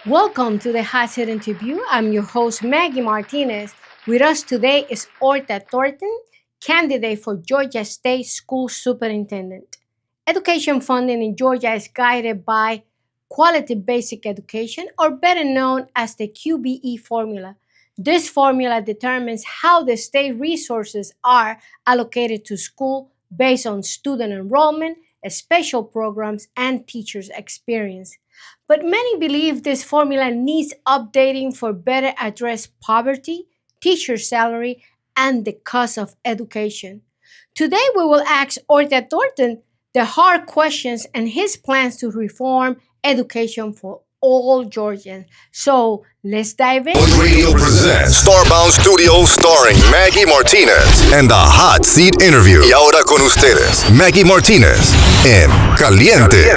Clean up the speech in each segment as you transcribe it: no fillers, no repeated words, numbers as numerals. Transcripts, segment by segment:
Welcome to the Hot Seat Interview. I'm your host, Maggy Martinez. With us today is Otha Thornton, candidate for Georgia State School Superintendent. Education funding in Georgia is guided by Quality Basic Education, or better known as the QBE formula. This formula determines how the state resources are allocated to school based on student enrollment, special programs, and teachers' experience. But many believe this formula needs updating for better address poverty, teacher salary, and the cost of education. Today we will ask Otha Thornton the hard questions and his plans to reform education for all Georgians. So let's dive in. One Radio presents Starbound Studios starring Maggy Martinez and the Hot Seat Interview. Y ahora con ustedes, Maggy Martinez en Caliente.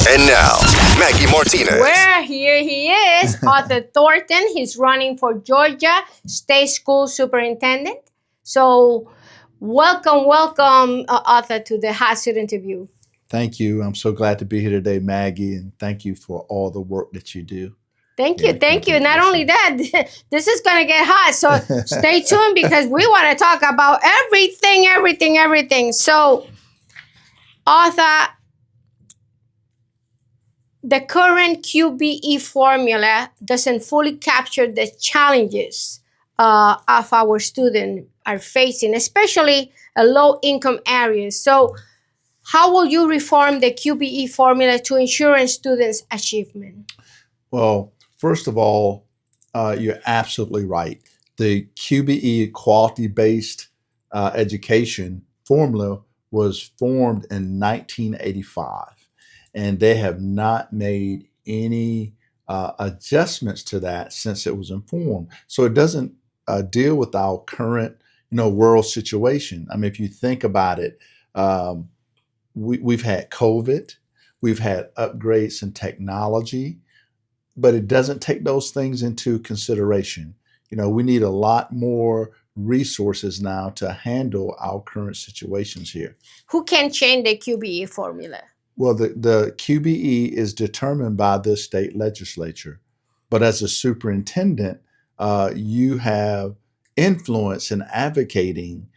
And now, Maggy Martinez. Where here he is, Otha Thornton. He's running for Georgia State School Superintendent. So welcome, Otha, to the Hot Seat Interview. Thank you. I'm so glad to be here today, Maggie, and thank you for all the work that you do. Thank you. Not only that, this is going to get hot. So stay tuned because we want to talk about everything. So, Otha, the current QBE formula doesn't fully capture the challenges of our students are facing, especially low-income areas. So, how will you reform the QBE formula to ensure students' achievement? Well, first of all, you're absolutely right. The QBE quality-based education formula was formed in 1985, and they have not made any adjustments to that since it was informed. So it doesn't deal with our current, world situation. I mean, if you think about it, we've had COVID, we've had upgrades in technology, but it doesn't take those things into consideration. We need a lot more resources now to handle our current situations here. Who can change the QBE formula? Well, the QBE is determined by the state legislature, but as a superintendent, you have influence in advocating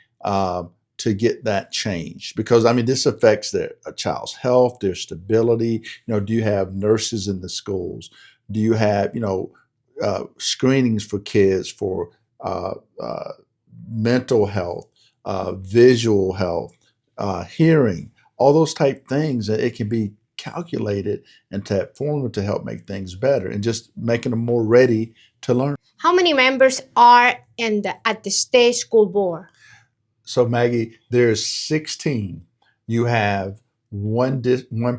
to get that changed, because this affects a child's health, their stability. Do you have nurses in the schools? Do you have screenings for kids for mental health, visual health, hearing, all those type things? That it can be calculated into that formula to help make things better and just making them more ready to learn. How many members are at the state school board? So Maggie, there's 16. You have one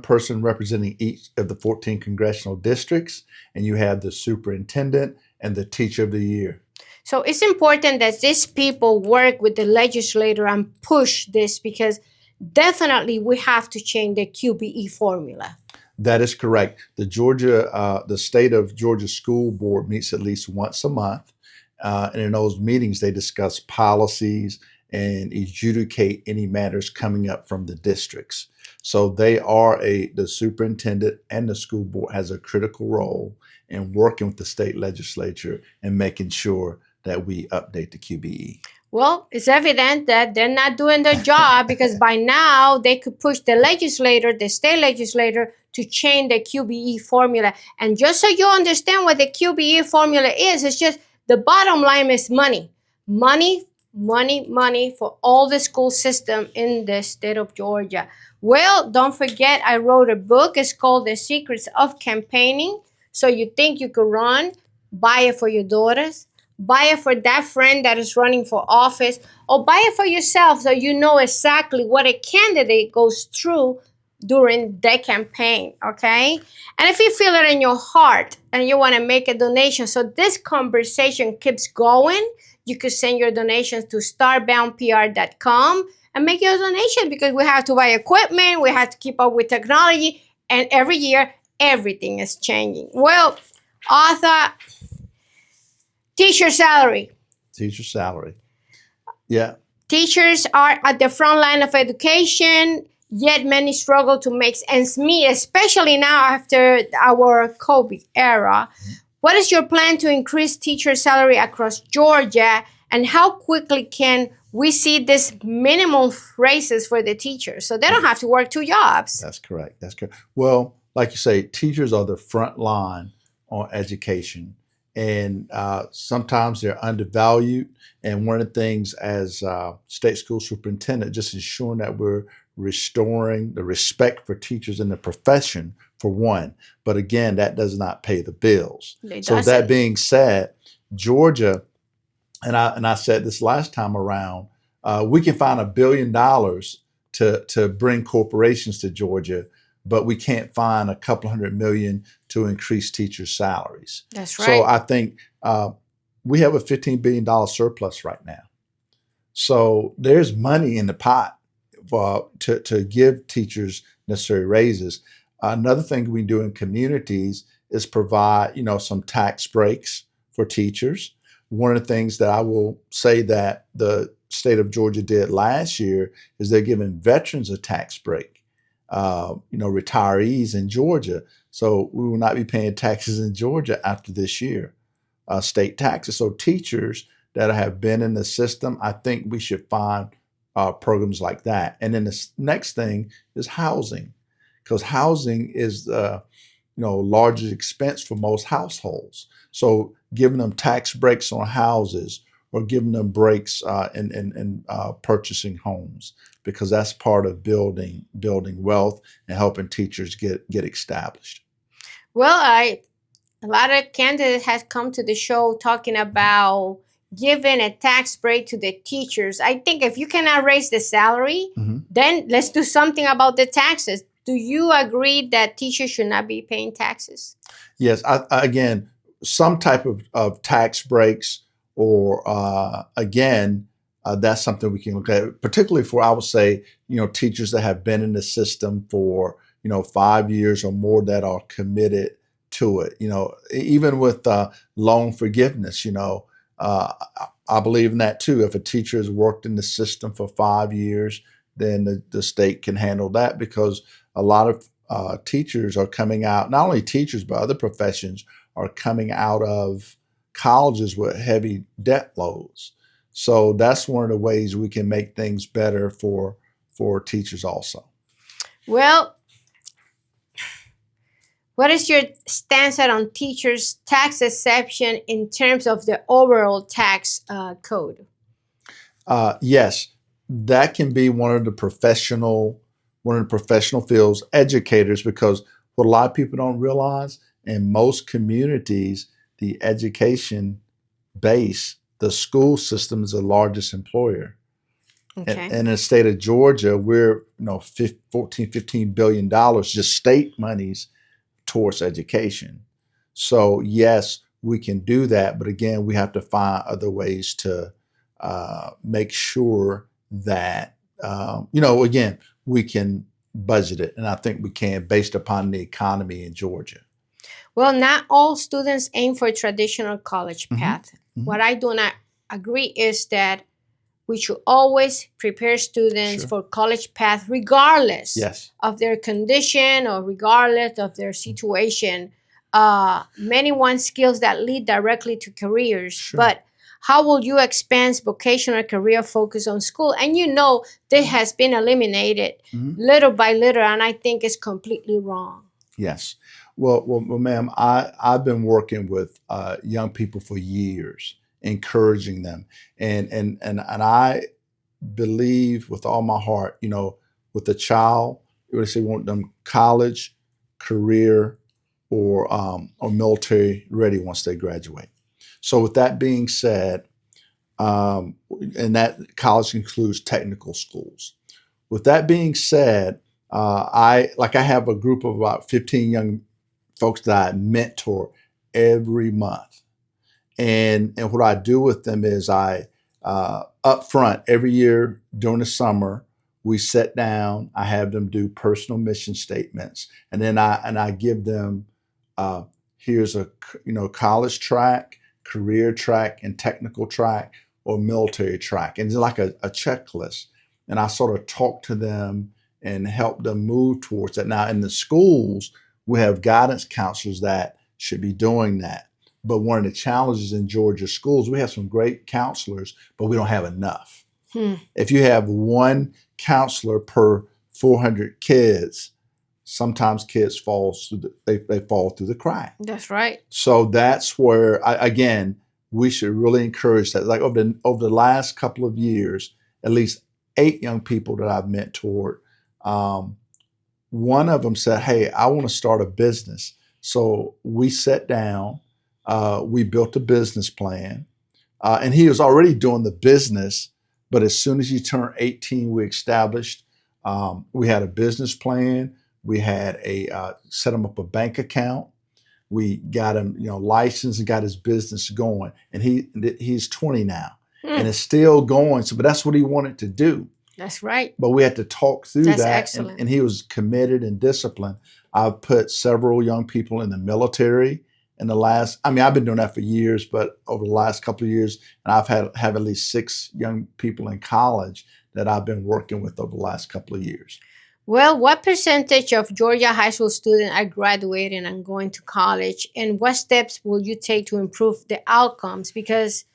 person representing each of the 14 congressional districts, and you have the superintendent and the teacher of the year. So it's important that these people work with the legislator and push this, because definitely we have to change the QBE formula. That is correct. The state of Georgia School Board meets at least once a month, and in those meetings they discuss policies and adjudicate any matters coming up from the districts. So the superintendent and the school board has a critical role in working with the state legislature and making sure that we update the QBE. Well, it's evident that they're not doing their job, because by now they could push the state legislator, to change the QBE formula. And just so you understand what the QBE formula is, it's just the bottom line is money. Money for all the school system in the state of Georgia. Well, don't forget, I wrote a book. It's called The Secrets of Campaigning. So you think you could run, buy it for your daughters, buy it for that friend that is running for office, or buy it for yourself so you know exactly what a candidate goes through during the campaign, okay? And if you feel it in your heart and you want to make a donation so this conversation keeps going, you could send your donations to starboundpr.com and make your donation, because we have to buy equipment, we have to keep up with technology, and every year, everything is changing. Well, Otha, teacher salary. Teacher salary. Yeah. Teachers are at the front line of education. yet many struggle to make ends meet, especially now after our COVID era. What is your plan to increase teacher salary across Georgia, and how quickly can we see this minimum raises for the teachers so they don't have to work two jobs? That's correct. That's correct. Well, like you say, teachers are the front line on education, and sometimes they're undervalued. And one of the things as state school superintendent, just ensuring that we're restoring the respect for teachers in the profession, for one. But again, that does not pay the bills. So that being said, Georgia, and I said this last time around, we can find $1 billion to bring corporations to Georgia, but we can't find a couple $100 million to increase teachers' salaries. That's right. So I think we have a $15 billion surplus right now. So there's money in the pot to give teachers necessary raises. Another thing we do in communities is provide, some tax breaks for teachers. One of the things that I will say that the state of Georgia did last year is they're giving veterans a tax break, retirees in Georgia. So we will not be paying taxes in Georgia after this year, state taxes. So teachers that have been in the system, I think we should find programs like that. And then the next thing is housing, because housing is the largest expense for most households. So giving them tax breaks on houses or giving them breaks in purchasing homes, because that's part of building wealth and helping teachers get established. Well, a lot of candidates has come to the show talking about giving a tax break to the teachers. I think if you cannot raise the salary, then let's do something about the taxes. Do you agree that teachers should not be paying taxes? Yes. Again, some type of tax breaks, or that's something we can look at, particularly for, I would say, teachers that have been in the system for, 5 years or more that are committed to it. Even with loan forgiveness, I believe in that too. If a teacher has worked in the system for 5 years, then the state can handle that, because a lot of teachers are coming out, not only teachers, but other professions are coming out of colleges with heavy debt loads. So that's one of the ways we can make things better for teachers also. Well, what is your stance on teachers' tax exception in terms of the overall tax code? Yes, that can be one of the professional fields, educators, because what a lot of people don't realize, in most communities, the education base, the school system is the largest employer. Okay. And in the state of Georgia, we're $15 billion just state monies towards education. So yes, we can do that, but again, we have to find other ways to make sure that again, we can budget it, and I think we can, based upon the economy in Georgia. Well, not all students aim for a traditional college path. What I do not agree is that we should always prepare students for college path regardless of their condition or regardless of their situation. Many want skills that lead directly to careers, but how will you expand vocational career focus on school? And that has been eliminated little by little, and I think it's completely wrong. Yes. Well, ma'am, I've been working with young people for years, encouraging them, and I believe with all my heart, with a child, you would say we want them college, career, or military ready once they graduate. So with that being said, and that college includes technical schools. With that being said, I have a group of about 15 young folks that I mentor every month. And what I do with them is I, up front, every year during the summer, we sit down, I have them do personal mission statements. And then I give them, here's a college track, career track, and technical track, or military track. And it's like a checklist. And I sort of talk to them and help them move towards that. Now, in the schools, we have guidance counselors that should be doing that. But one of the challenges in Georgia schools, we have some great counselors, but we don't have enough. If you have one counselor per 400 kids, sometimes kids fall through the crack. That's right. So that's where, again, we should really encourage that. Like over the last couple of years, at least 8 young people that I've mentored, one of them said, "Hey, I want to start a business." So we sat down, we built a business plan, and he was already doing the business. But as soon as he turned 18, we established, we had a business plan. We had set him up a bank account. We got him, licensed and got his business going. And he's 20 now, and it's still going. So, but that's what he wanted to do. That's right. But we had to talk through That's that, excellent. and he was committed and disciplined. I've put several young people in the military. I've been doing that for years, but over the last couple of years, and I've have at least 6 young people in college that I've been working with over the last couple of years. Well, what percentage of Georgia high school students are graduating and going to college? And what steps will you take to improve the outcomes? Because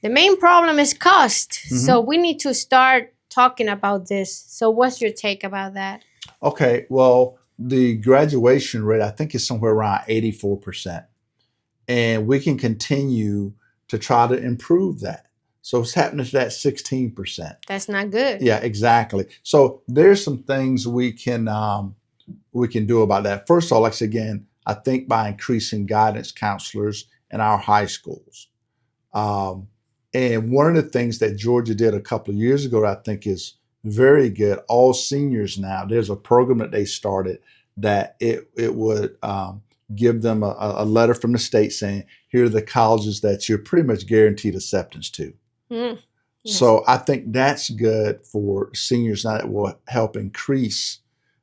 the main problem is cost. So we need to start talking about this. So what's your take about that? Okay, well, the graduation rate, I think, is somewhere around 84%. And we can continue to try to improve that. So it's happening to that 16%. That's not good. Yeah, exactly. So there's some things we can do about that. First of all, like I said again, I think by increasing guidance counselors in our high schools. And one of the things that Georgia did a couple of years ago that I think is very good, all seniors now, there's a program that they started that it would give them a letter from the state saying, here are the colleges that you're pretty much guaranteed acceptance to. Yes. So I think that's good for seniors now. That will help increase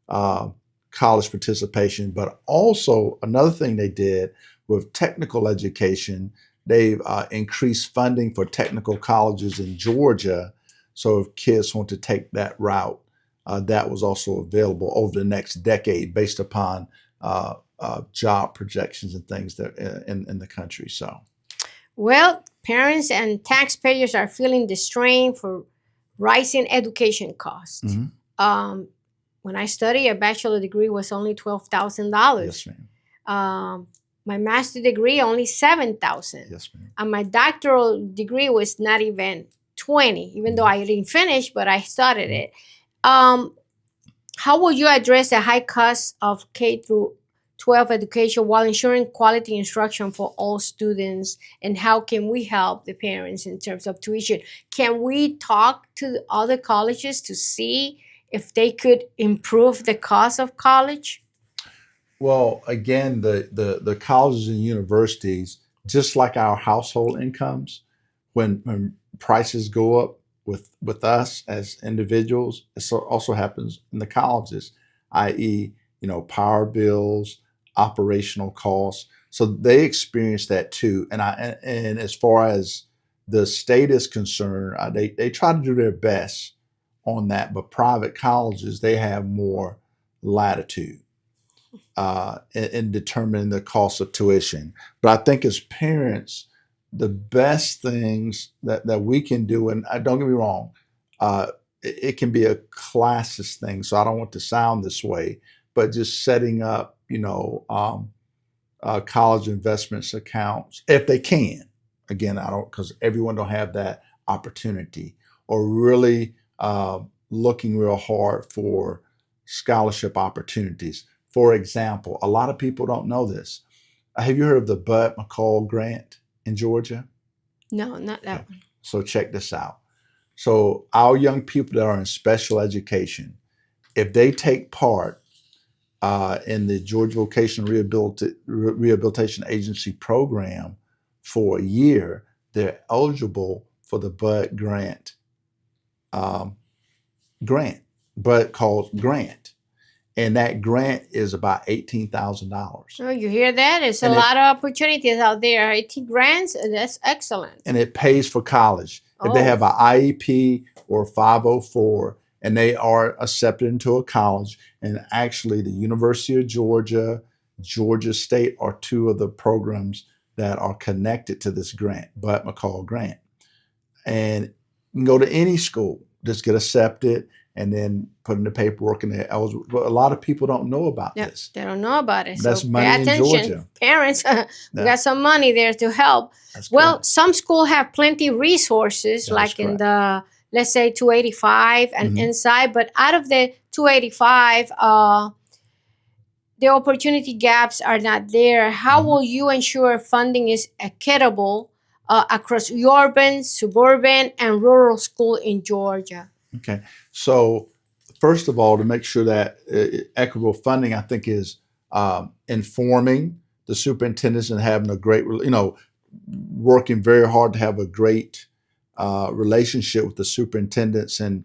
college participation. But also another thing they did with technical education, they've increased funding for technical colleges in Georgia. So if kids want to take that route, that was also available over the next decade based upon job projections and things that in the country. So, well, parents and taxpayers are feeling the strain for rising education costs. When I studied, a bachelor degree was only $12,000. Yes, ma'am. My master's degree only $7,000. Yes, ma'am. And my doctoral degree was not even 20, even though I didn't finish, but I started it. How will you address the high cost of K through 12 education while ensuring quality instruction for all students? And how can we help the parents in terms of tuition? Can we talk to other colleges to see if they could improve the cost of college? Well, again, the colleges and universities, just like our household incomes, when prices go up with us as individuals, it also happens in the colleges, i.e., power bills, operational costs. So they experience that too. And as far as the state is concerned, they try to do their best on that. But private colleges, they have more latitude in determining the cost of tuition. But I think as parents, the best things that we can do, and don't get me wrong, it can be a classist thing, so I don't want to sound this way, but just setting up, college investments accounts, if they can. Again, because everyone don't have that opportunity, or really looking real hard for scholarship opportunities. For example, a lot of people don't know this. Have you heard of the Bud McCall grant in Georgia? No, not that one. So check this out. So our young people that are in special education, if they take part in the Georgia Vocational Rehabilitation Agency program for a year, they're eligible for the Bud grant. Bud called grant. And that grant is about $18,000. Oh, you hear that? It's a lot of opportunities out there. 18 grants, that's excellent. And it pays for college. If they have an IEP or a 504, and they are accepted into a college. And actually, the University of Georgia, Georgia State are two of the programs that are connected to this grant, Bud McCall grant. And you can go to any school, just get accepted, and then put in the paperwork, and they're eligible. But a lot of people don't know about this. They don't know about it. But that's so money pay in attention. Georgia. Parents, we got some money there to help. That's Well, correct. some schools have plenty of resources, That is like in correct. the, let's say, 285 and inside. But out of the 285, the opportunity gaps are not there. How will you ensure funding is equitable across urban, suburban, and rural school in Georgia? Okay. So, first of all, to make sure that equitable funding, I think, is informing the superintendents and having a great, working very hard to have a great relationship with the superintendents and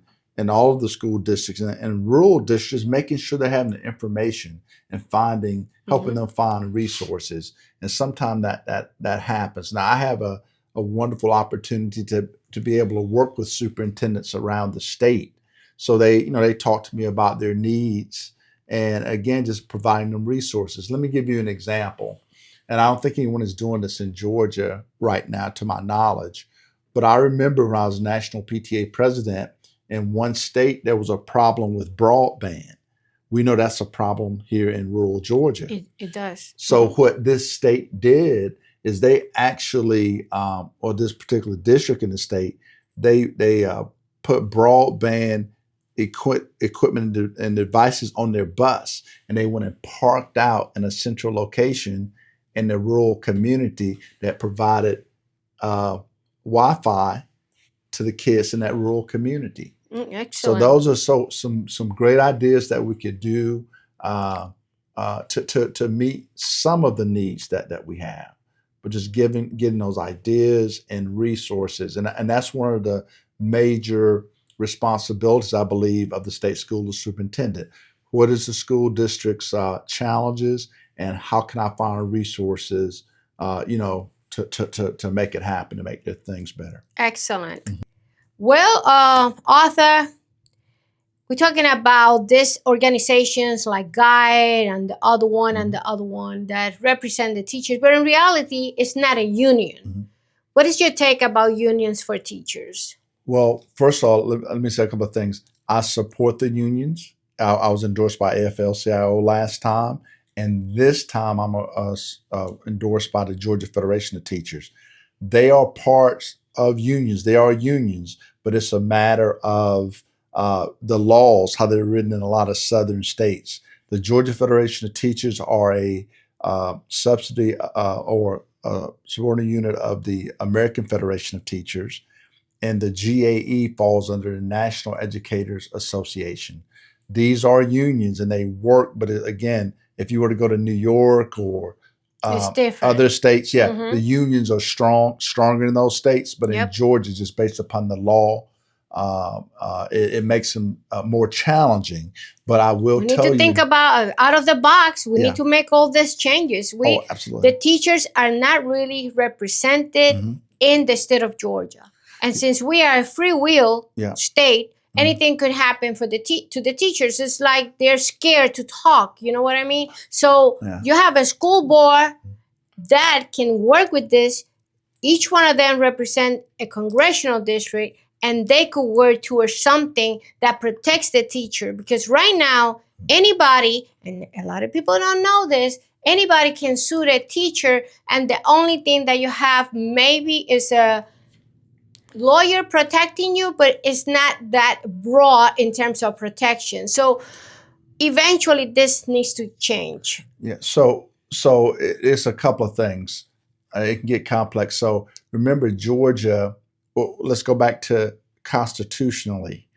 all of the school districts and rural districts, making sure they're having the information and helping them find resources. And sometimes that happens. Now, I have a wonderful opportunity to be able to work with superintendents around the state. So they talk to me about their needs, and again, just providing them resources. Let me give you an example. And I don't think anyone is doing this in Georgia right now, to my knowledge. But I remember when I was national PTA president, in one state, there was a problem with broadband. We know that's a problem here in rural Georgia. It does. So what this state did is they actually, or this particular district in the state, they put broadband equipment and devices on their bus, and they went and parked out in a central location in the rural community that provided Wi-Fi to the kids in that rural community. Excellent. So those are some great ideas that we could do to meet some of the needs that we have, but just getting those ideas and resources, and that's one of the major responsibilities, I believe, of the state school superintendent. What is the school district's challenges, and how can I find resources, to make it happen, to make their things better? Excellent. Well, Otha, we're talking about these organizations like Guide and the other one and the other one that represent the teachers, but in reality, it's not a union. What is your take about unions for teachers? Well, first of all, let me say a couple of things. I support the unions. I was endorsed by AFL-CIO last time, and this time I'm endorsed by the Georgia Federation of Teachers. They are parts of unions. They are unions, but it's a matter of the laws, how they're written in a lot of southern states. The Georgia Federation of Teachers are a subsidy or subordinate unit of the American Federation of Teachers, and the GAE falls under the National Educators Association. These are unions, and they work, but again, if you were to go to New York or other states, the unions are stronger in those states, but in Georgia, just based upon the law, it makes them more challenging. But I will tell you, we need to think about out of the box. We need to make all these changes. Absolutely. The teachers are not really represented in the state of Georgia, and since we are a free will state, anything could happen for the to the teachers. It's like they're scared to talk. You know what I mean? So you have a school board that can work with this. Each one of them represent a congressional district, and they could work towards something that protects the teacher. Because right now, anybody, and a lot of people don't know this, anybody can sue the teacher, and the only thing that you have maybe is a lawyer protecting you, but it's not that broad in terms of protection. So eventually this needs to change. So it's a couple of things. It can get complex. So remember, Georgia, well, let's go back to constitutionally.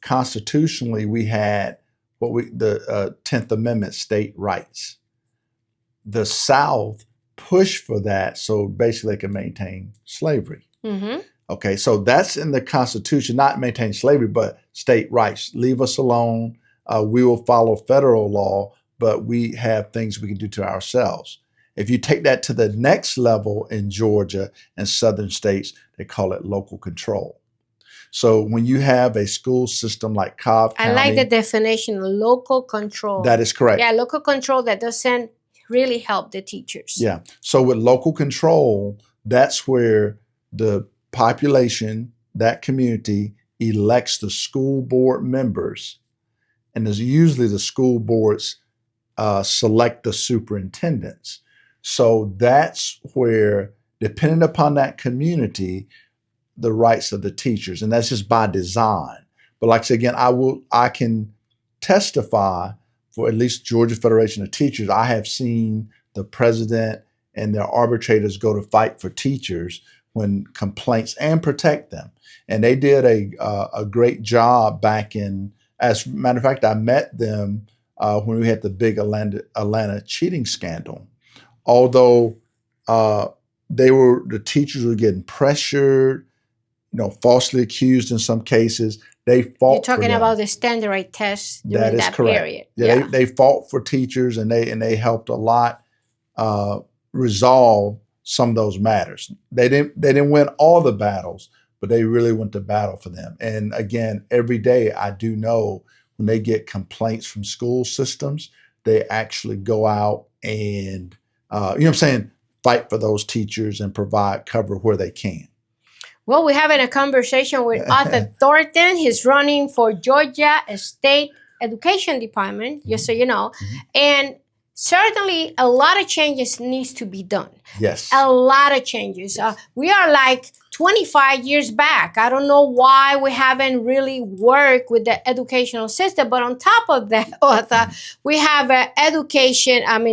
Constitutionally, we had the 10th Amendment, state rights. The South pushed for that, so basically they can maintain slavery. Okay, so that's in the Constitution, not maintain slavery, but state rights. Leave us alone. We will follow federal law, but we have things we can do to ourselves. If you take that to the next level in Georgia and southern states, they call it local control. So when you have a school system like Cobb I County, like the definition, local control. that is correct. Yeah, local control that doesn't really help the teachers. Yeah. So with local control, that's where the population, that community, elects the school board members, and there's usually the school boards select the superintendents. So that's where, depending upon that community, the rights of the teachers, and that's just by design. But like I said again, I can testify for at least Georgia Federation of Teachers. I have seen the president and their arbitrators go to fight for teachers when complaints and protect them, and they did a great job back in. As a matter of fact, I met them when we had the big Atlanta cheating scandal. Although the teachers were getting pressured, falsely accused in some cases. They fought. You're talking for them. about the standardized tests during that correct. period. Yeah, they fought for teachers, and they helped a lot resolve some of those matters. They didn't win all the battles, but they really went to battle for them. And again, every day I do know when they get complaints from school systems, they actually go out and fight for those teachers and provide cover where they can. Well, we're having a conversation with Otha Thornton. He's running for Georgia State Education Department, just so you know. Mm-hmm. And certainly a lot of changes needs to be done. Yes. A lot of changes. We are like 25 years back. I don't know why we haven't really worked with the educational system. But on top of that, Otha, we have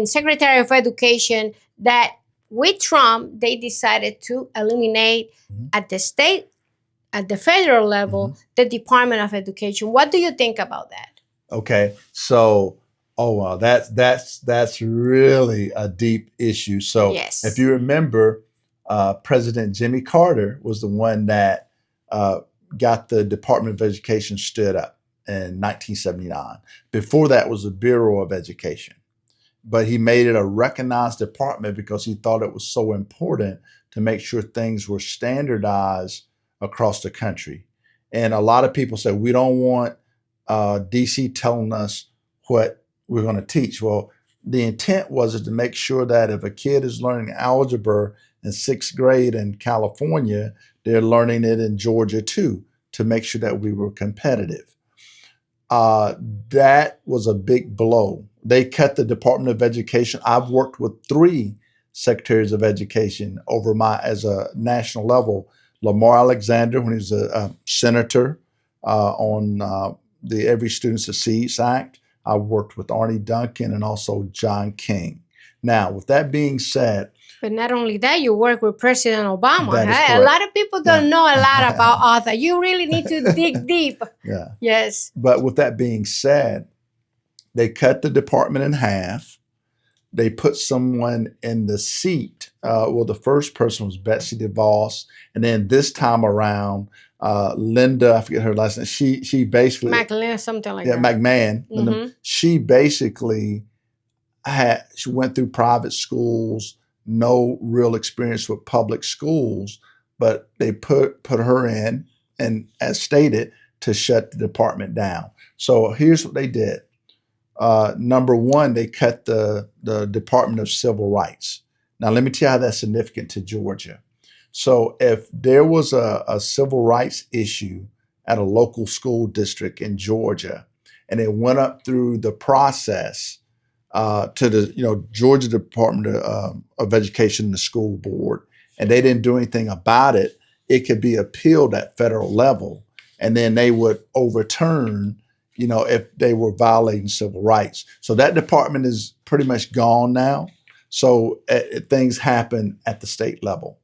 Secretary of Education that with Trump, they decided to eliminate at the federal level, the Department of Education. What do you think about that? Okay, so that's really a deep issue. So yes. If you remember, President Jimmy Carter was the one that got the Department of Education stood up in 1979. Before that was the Bureau of Education. But he made it a recognized department because he thought it was so important to make sure things were standardized across the country. And a lot of people say, we don't want DC telling us what we're going to teach. Well, the intent was to make sure that if a kid is learning algebra in 6th grade in California, they're learning it in Georgia too, to make sure that we were competitive. That was a big blow. They cut the Department of Education. I've worked with 3 secretaries of education as a national level. Lamar Alexander, when he was a senator on the Every Student Succeeds Act. I worked with Arnie Duncan and also John King. Now, with that being said, but not only that, you work with President Obama. That is A correct. lot of people don't know a lot about Otha. You really need to dig deep. Yeah. Yes. But with that being said, they cut the department in half. They put someone in the seat. The first person was Betsy DeVos. And then this time around, Linda, I forget her last name, she basically... McLean, something like that. Yeah, McMahon. Mm-hmm. She basically she went through private schools, no real experience with public schools, but they put her in, and as stated, to shut the department down. So here's what they did. Number one, they cut the Department of Civil Rights. Now, let me tell you how that's significant to Georgia. So if there was a civil rights issue at a local school district in Georgia, and it went up through the process to the Georgia Department of Education, the school board, and they didn't do anything about it, it could be appealed at federal level, and then they would overturn if they were violating civil rights. So that department is pretty much gone now. So things happen at the state level.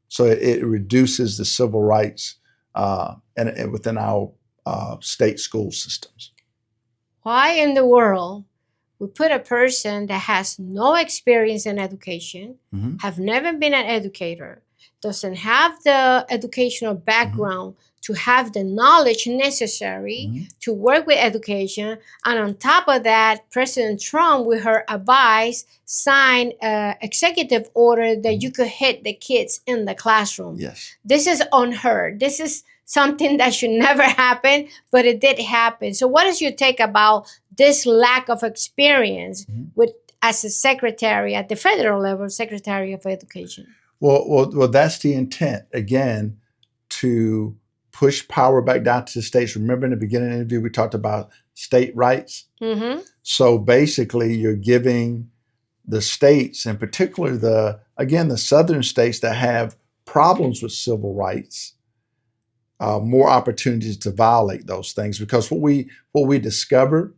So it reduces the civil rights and within our state school systems. Why in the world we put a person that has no experience in education, have never been an educator, doesn't have the educational background to have the knowledge necessary to work with education. And on top of that, President Trump, with her advice, signed an executive order that you could hit the kids in the classroom. Yes. This is unheard. This is something that should never happen, but it did happen. So what is your take about this lack of experience with as a secretary at the federal level, Secretary of Education? Well, that's the intent. Again, to push power back down to the states. Remember in the beginning of the interview, we talked about state rights. Mm-hmm. So basically, you're giving the states, and particularly the southern states that have problems with civil rights, more opportunities to violate those things. Because what we discovered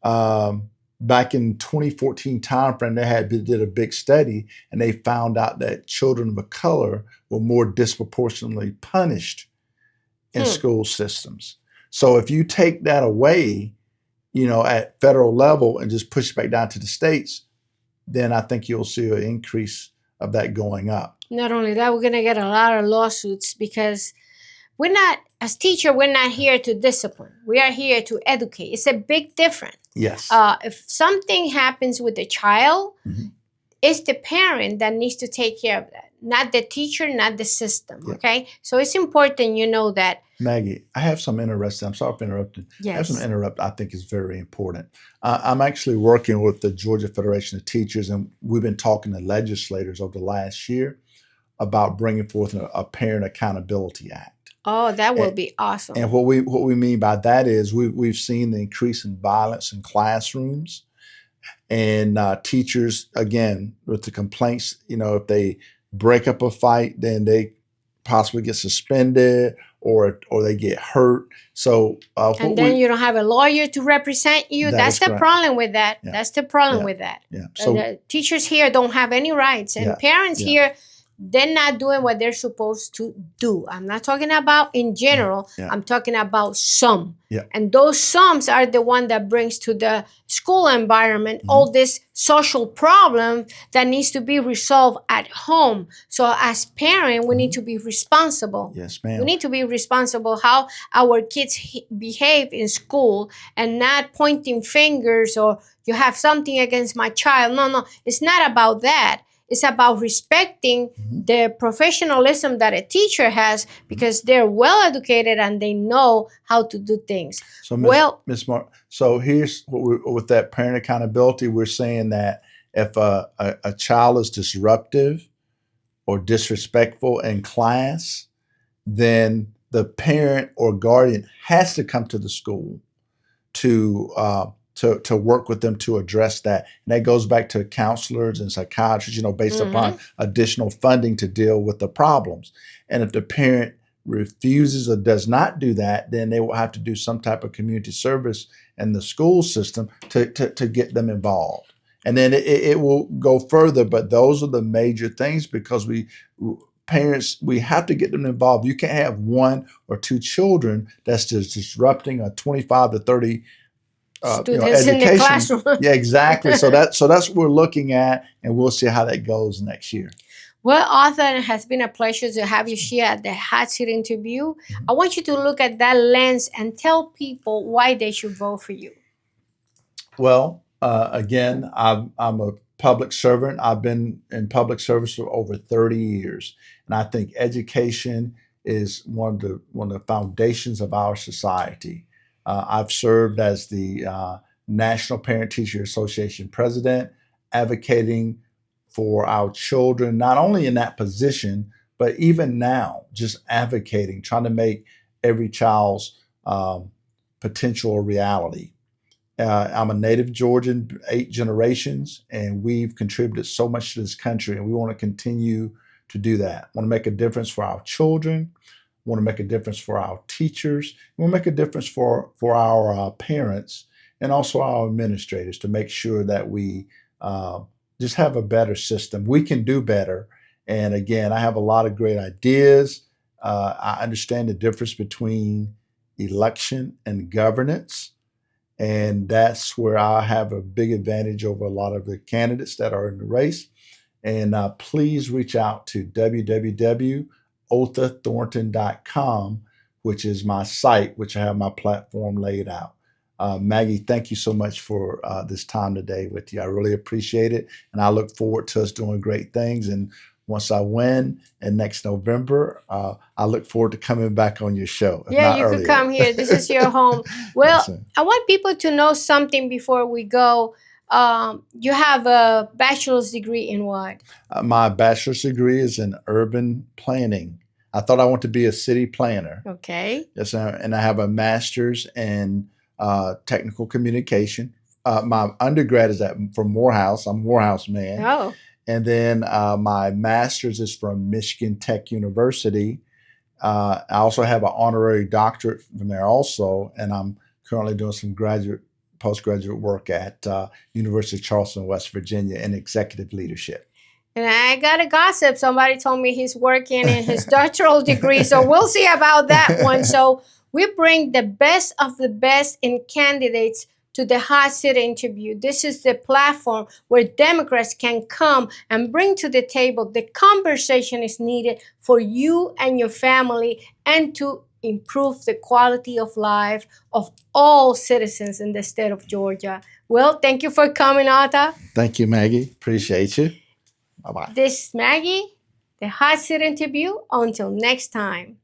back in 2014 timeframe, they did a big study, and they found out that children of color were more disproportionately punished in school systems. So if you take that away, at federal level and just push it back down to the states, then I think you'll see an increase of that going up. Not only that, we're going to get a lot of lawsuits because as teacher, we're not here to discipline. We are here to educate. It's a big difference. Yes. If something happens with the child, it's the parent that needs to take care of that, not the teacher, not the system. Yep. Okay? So it's important that. Maggie, I have some interesting, I'm sorry for interrupting. Yes. I have some I think is very important. I'm actually working with the Georgia Federation of Teachers, and we've been talking to legislators over the last year about bringing forth a Parent Accountability Act. Oh, that will be awesome. And what we mean by that is we've seen the increase in violence in classrooms, and teachers, again, with the complaints, if they break up a fight, then they possibly get suspended or they get hurt. So and then you don't have a lawyer to represent you. That's the problem with that. Yeah. That's the problem with that. Yeah. So the teachers here don't have any rights, and parents here, they're not doing what they're supposed to do. I'm not talking about in general. I'm talking about some. And those sums are the one that brings to the school environment all this social problem that needs to be resolved at home. So as parents, we need to be responsible. Yes, ma'am. We need to be responsible how our kids behave in school and not pointing fingers or you have something against my child. No, it's not about that. It's about respecting the professionalism that a teacher has because they're well educated and they know how to do things. So, Ms. So here's what with that parent accountability, we're saying that if a child is disruptive or disrespectful in class, then the parent or guardian has to come to the school to work with them to address that. And that goes back to counselors and psychiatrists, based upon additional funding to deal with the problems. And if the parent refuses or does not do that, then they will have to do some type of community service in the school system to get them involved. And then it will go further, but those are the major things because parents, we have to get them involved. You can't have one or two children that's just disrupting a 25 to 30 students in the classroom. Yeah, exactly. So that's what we're looking at, and we'll see how that goes next year. Well, Otha, it has been a pleasure to have you here at the Hot Seat interview. I want you to look at that lens and tell people why they should vote for you. Well, again, I'm a public servant. I've been in public service for over 30 years, and I think education is one of the foundations of our society. I've served as the National Parent Teacher Association president, advocating for our children, not only in that position, but even now, just advocating, trying to make every child's potential a reality. I'm a native Georgian, 8 generations, and we've contributed so much to this country, and we want to continue to do that. We want to make a difference for our children. We want to make a difference for our teachers. We want to make a difference for our parents and also our administrators to make sure that we just have a better system. We can do better. And again, I have a lot of great ideas. I understand the difference between election and governance. And that's where I have a big advantage over a lot of the candidates that are in the race. And please reach out to www.othathornton.com, which is my site, which I have my platform laid out. Maggie, thank you so much for this time today with you. I really appreciate it. And I look forward to us doing great things. And once I win and next November, I look forward to coming back on your show. If Yeah, not you earlier. could come here. This is your home. Well, Yes, sir. I want people to know something before we go. You have a bachelor's degree in what? My bachelor's degree is in urban planning. I thought I wanted to be a city planner. Okay. Yes, sir. And I have a master's in technical communication. My undergrad is from Morehouse. I'm a Morehouse man. Oh, And then my master's is from Michigan Tech University. I also have an honorary doctorate from there also, and I'm currently doing some postgraduate work at University of Charleston, West Virginia in executive leadership. and I got a gossip. Somebody told me he's working in his doctoral degree, so we'll see about that one. So we bring the best of the best in candidates to the hot seat interview. This is the platform where Democrats can come and bring to the table the conversation is needed for you and your family and to improve the quality of life of all citizens in the state of Georgia. Well, thank you for coming, Otha. Thank you, Maggie. Appreciate you. Bye-bye. This is Maggie, the hot seat interview. Until next time.